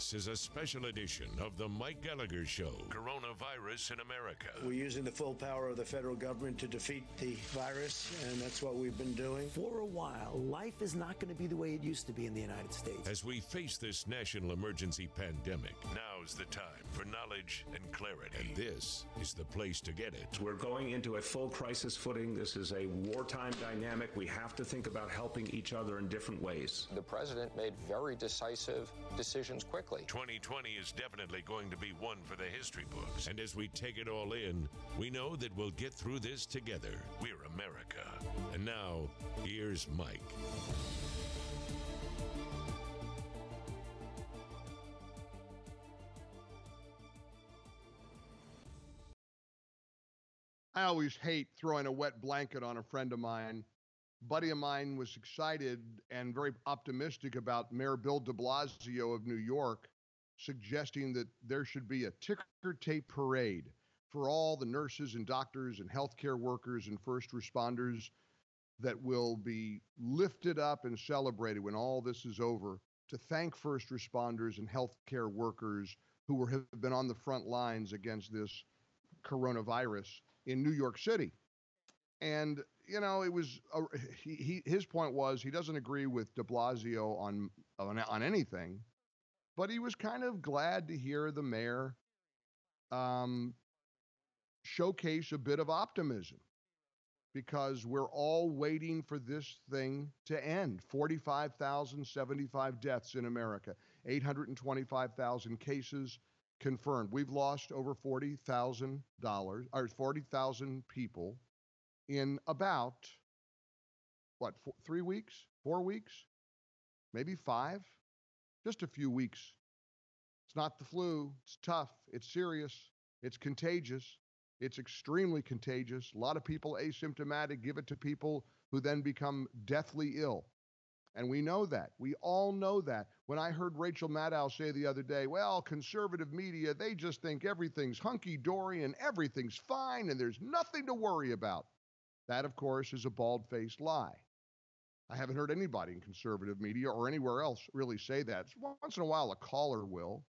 This is a special edition of the Mike Gallagher Show, Coronavirus in America. We're using the full power of the federal government to defeat the virus, and that's what we've been doing. For a while, life is not going to be the way it used to be in the United States. As we face this national emergency pandemic, now's the time for knowledge and clarity. And this is the place to get it. We're going into a full crisis footing. This is a wartime dynamic. We have to think about helping each other in different ways. The president made very decisive decisions quickly. 2020 is definitely going to be one for the history books. And as we take it all in, we know that we'll get through this together. We're America. And now, here's Mike. I always hate throwing a wet blanket on a friend of mine. A buddy of mine was excited and very optimistic about Mayor Bill de Blasio of New York suggesting that there should be a ticker tape parade for all the nurses and doctors and healthcare workers and first responders that will be lifted up and celebrated when all this is over, to thank first responders and healthcare workers who have been on the front lines against this coronavirus in New York City. And, you know, it was his point was he doesn't agree with de Blasio on anything, but he was kind of glad to hear the mayor showcase a bit of optimism, because we're all waiting for this thing to end. 45,075 deaths in America, 825,000 cases confirmed. We've lost over $40,000 or 40,000 people in about, 3 weeks, 4 weeks, maybe 5, just a few weeks. It's not the flu. It's tough. It's serious. It's contagious. It's extremely contagious. A lot of people asymptomatic give it to people who then become deathly ill. And we know that. We all know that. When I heard Rachel Maddow say the other day, well, conservative media, they just think everything's hunky-dory and everything's fine and there's nothing to worry about. That, of course, is a bald-faced lie. I haven't heard anybody in conservative media or anywhere else really say that. Once in a while, a caller will.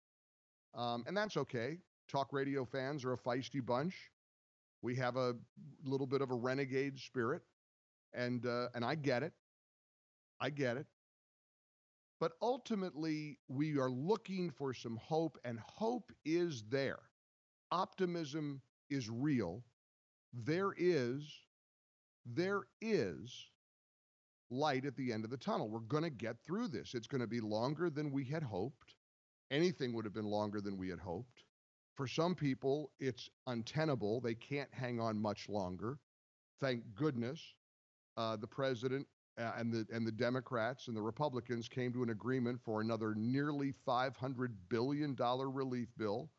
And that's okay. Talk radio fans are a feisty bunch. We have a little bit of a renegade spirit, and I get it. I get it. But ultimately, we are looking for some hope, and hope is there. Optimism is real. There is light at the end of the tunnel. We're going to get through this. It's going to be longer than we had hoped. Anything would have been longer than we had hoped. For some people, it's untenable. They can't hang on much longer. Thank goodness the president and the Democrats and the Republicans came to an agreement for another nearly $500 billion relief bill.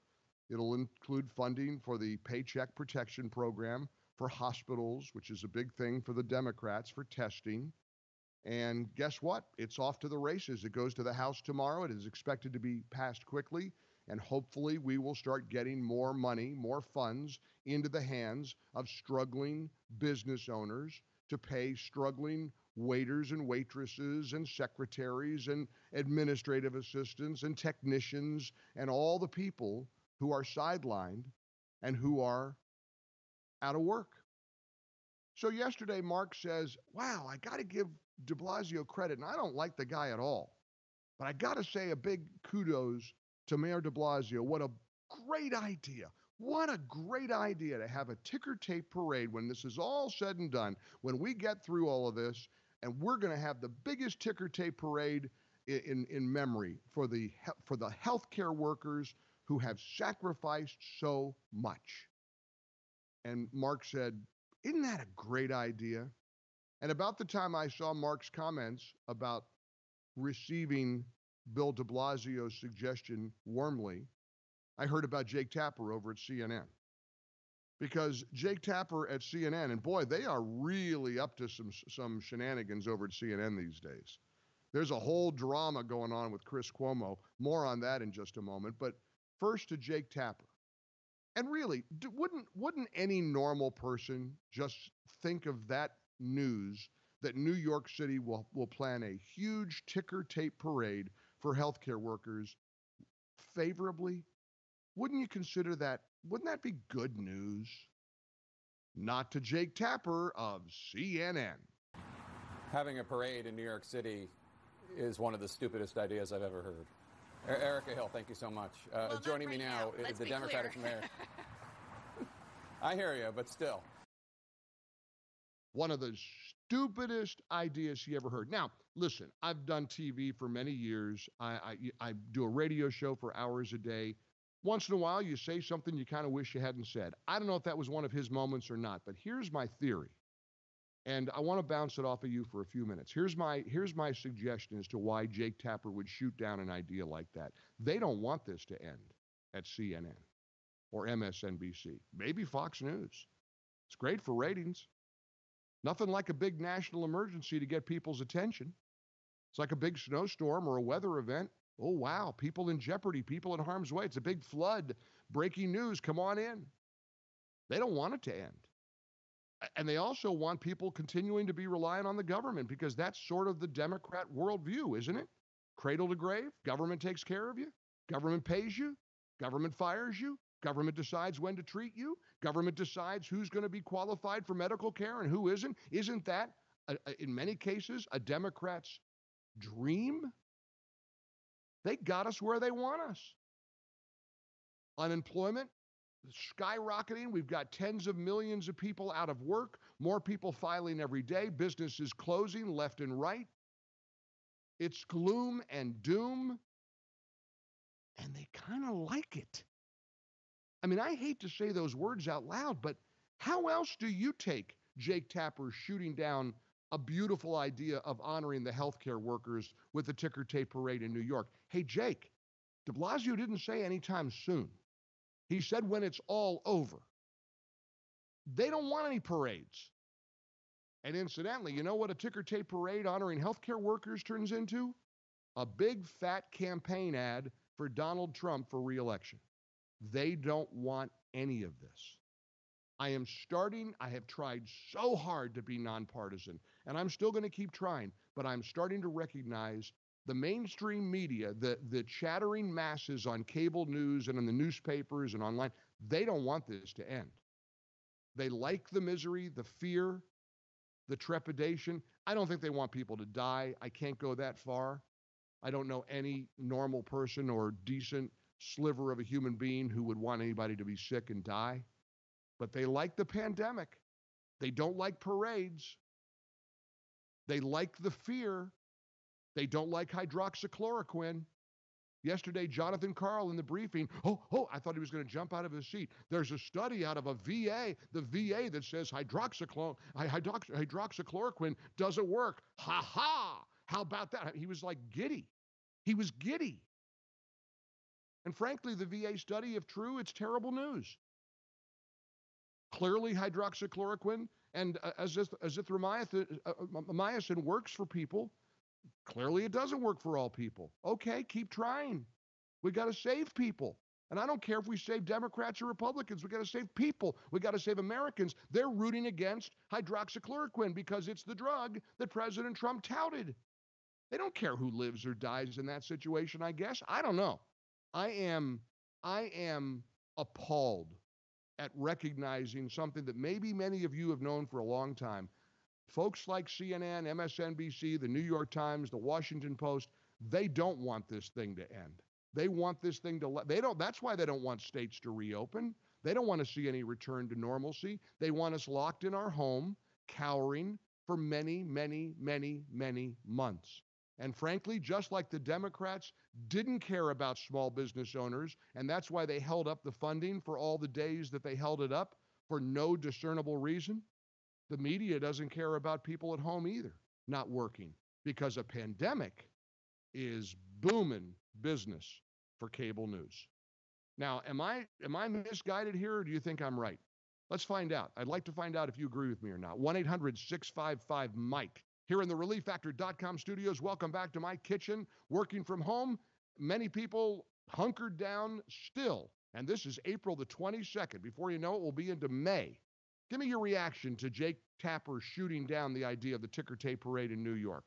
It'll include funding for the Paycheck Protection Program, for hospitals, which is a big thing for the Democrats, for testing. And guess what? It's off to the races. It goes to the House tomorrow. It is expected to be passed quickly. And hopefully we will start getting more money, more funds into the hands of struggling business owners to pay struggling waiters and waitresses and secretaries and administrative assistants and technicians and all the people who are sidelined and who are out of work. So yesterday, Mark says, wow, I got to give de Blasio credit, and I don't like the guy at all, but I got to say a big kudos to Mayor de Blasio. What a great idea. What a great idea to have a ticker tape parade when this is all said and done, when we get through all of this, and we're going to have the biggest ticker tape parade in memory for the healthcare workers who have sacrificed so much. And Mark said, isn't that a great idea? And about the time I saw Mark's comments about receiving Bill de Blasio's suggestion warmly, I heard about Jake Tapper over at CNN. Because Jake Tapper at CNN, and boy, they are really up to some shenanigans over at CNN these days. There's a whole drama going on with Chris Cuomo. More on that in just a moment. But first to Jake Tapper. And really, wouldn't any normal person just think of that news, that New York City will plan a huge ticker tape parade for healthcare workers favorably, wouldn't you consider that? Wouldn't that be good news? Not to Jake Tapper of CNN. Having a parade in New York City is one of the stupidest ideas I've ever heard. Erica Hill, thank you so much. Joining me now is the Democratic mayor. I hear you, but still. One of the stupidest ideas she ever heard. Now, listen, I've done TV for many years. I do a radio show for hours a day. Once in a while, you say something you kind of wish you hadn't said. I don't know if that was one of his moments or not, but here's my theory. And I want to bounce it off of you for a few minutes. Here's my suggestion as to why Jake Tapper would shoot down an idea like that. They don't want this to end at CNN or MSNBC, maybe Fox News. It's great for ratings. Nothing like a big national emergency to get people's attention. It's like a big snowstorm or a weather event. Oh, wow, people in jeopardy, people in harm's way. It's a big flood. Breaking news, come on in. They don't want it to end. And they also want people continuing to be reliant on the government because that's sort of the Democrat worldview, isn't it? Cradle to grave, government takes care of you, government pays you, government fires you, government decides when to treat you, government decides who's going to be qualified for medical care and who isn't. Isn't that, in many cases, a Democrat's dream? They got us where they want us. Unemployment skyrocketing. We've got tens of millions of people out of work, more people filing every day, businesses closing left and right. It's gloom and doom, and they kind of like it. I mean, I hate to say those words out loud, but how else do you take Jake Tapper shooting down a beautiful idea of honoring the healthcare workers with the ticker tape parade in New York? Hey, Jake, de Blasio didn't say anytime soon. He said when it's all over. They don't want any parades. And incidentally, you know what a ticker tape parade honoring healthcare workers turns into? A big fat campaign ad for Donald Trump for re-election. They don't want any of this. I have tried so hard to be nonpartisan, and I'm still going to keep trying, but I'm starting to recognize the mainstream media, the chattering masses on cable news and in the newspapers and online, they don't want this to end. They like the misery, the fear, the trepidation. I don't think they want people to die. I can't go that far. I don't know any normal person or decent sliver of a human being who would want anybody to be sick and die. But they like the pandemic. They don't like parades. They like the fear. They don't like hydroxychloroquine. Yesterday, Jonathan Karl in the briefing, I thought he was going to jump out of his seat. There's a study out of a VA, the VA that says hydroxychloroquine doesn't work. Ha ha! How about that? He was like giddy. He was giddy. And frankly, the VA study, if true, it's terrible news. Clearly, hydroxychloroquine and azithromycin works for people. Clearly, it doesn't work for all people. Okay, keep trying. We got to save people. And I don't care if we save Democrats or Republicans. We got to save people. We got to save Americans. They're rooting against hydroxychloroquine because it's the drug that President Trump touted. They don't care who lives or dies in that situation, I guess. I don't know. I am appalled at recognizing something that maybe many of you have known for a long time. Folks like CNN, MSNBC, the New York Times, the Washington Post, they don't want this thing to end. They want this thing to that's why they don't want states to reopen. They don't want to see any return to normalcy. They want us locked in our home, cowering for many, many, many, many months. And frankly, just like the Democrats didn't care about small business owners, and that's why they held up the funding for all the days that they held it up for no discernible reason, the media doesn't care about people at home either, not working, because a pandemic is booming business for cable news. Now, am I misguided here, or do you think I'm right? Let's find out. I'd like to find out if you agree with me or not. 1-800-655-MIKE. Here in the ReliefFactor.com studios, welcome back to my kitchen, working from home. Many people hunkered down still, and this is April the 22nd. Before you know it, we'll be into May. Give me your reaction to Jake Tapper shooting down the idea of the ticker tape parade in New York.